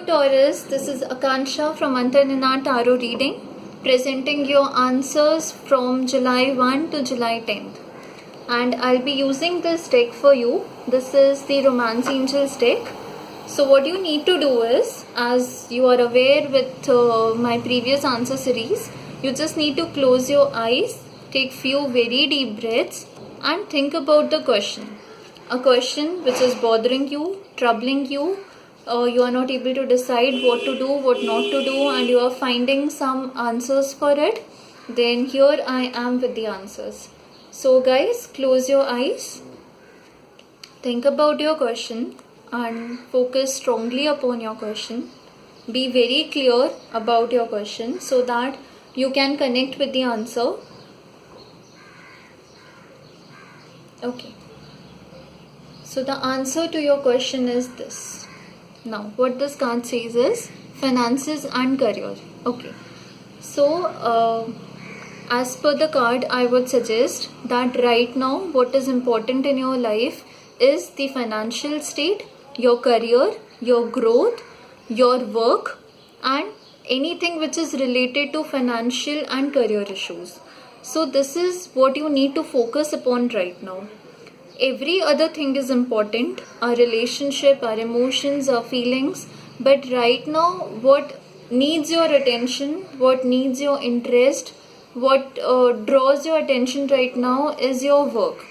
Taurus, this is Akansha from Antarnina Tarot Reading, presenting your answers from July 1 to July 10th. And I'll be using this deck for you. This is the Romance Angels deck. So what you need to do is, as you are aware with my previous answer series, you just need to close your eyes, take few very deep breaths and think about the question. A question which is bothering you, troubling you, you are not able to decide what to do, what not to do, and you are finding some answers for it, then here I am with the answers. So guys, close your eyes, think about your question and focus strongly upon your question. Be very clear about your question so that you can connect with the answer. Okay. So the answer to your question is this. Now, what this card says is finances and career. Okay. So, as per the card, I would suggest that right now, what is important in your life is the financial state, your career, your growth, your work, and anything which is related to financial and career issues. So, this is what you need to focus upon right now. Every other thing is important, our relationship, our emotions, our feelings, but right now what needs your attention, what needs your interest, what draws your attention right now is your work.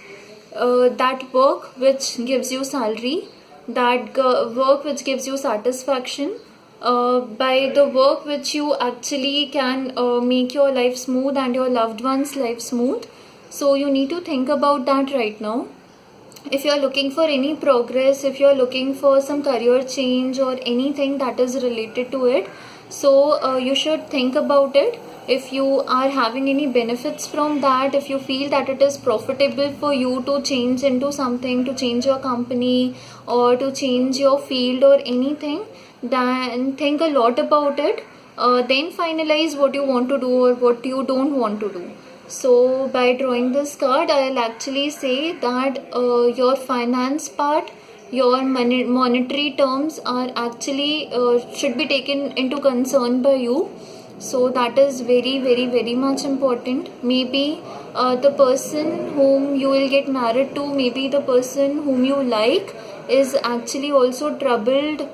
That work which gives you salary, that work which gives you satisfaction, by the work which you actually can make your life smooth and your loved one's life smooth. So you need to think about that right now. If you are looking for any progress, if you are looking for some career change or anything that is related to it, so you should think about it. If you are having any benefits from that, if you feel that it is profitable for you to change into something, to change your company or to change your field or anything, then think a lot about it. Then finalize what you want to do or what you don't want to do. So by drawing this card, I'll actually say that your finance part, your monetary terms are actually should be taken into concern by you. So that is very much important. Maybe the person whom you will get married to, maybe the person whom you like is actually also troubled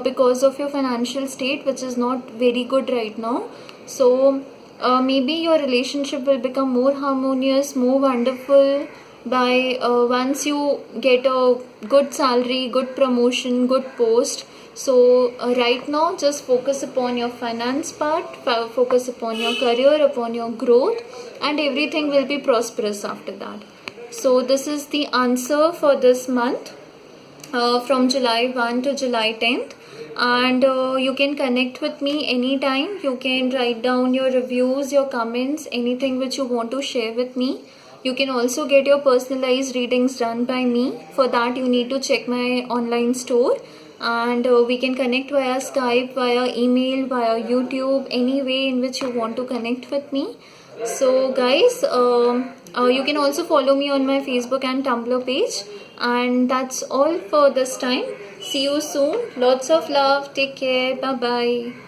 because of your financial state, which is not very good right now. So maybe your relationship will become more harmonious, more wonderful by once you get a good salary, good promotion, good post. So right now just focus upon your finance part, focus upon your career, upon your growth, and everything will be prosperous after that. So this is the answer for this month from July 1 to July 10th. And you can connect with me anytime. You can write down your reviews, your comments, anything which you want to share with me. You can also get your personalized readings done by me. For that you need to check my online store, and we can connect via Skype, via email, via YouTube, any way in which you want to connect with me. So guys, you can also follow me on my Facebook and Tumblr page. And that's all for this time. See you soon. Lots of love. Take care. Bye bye.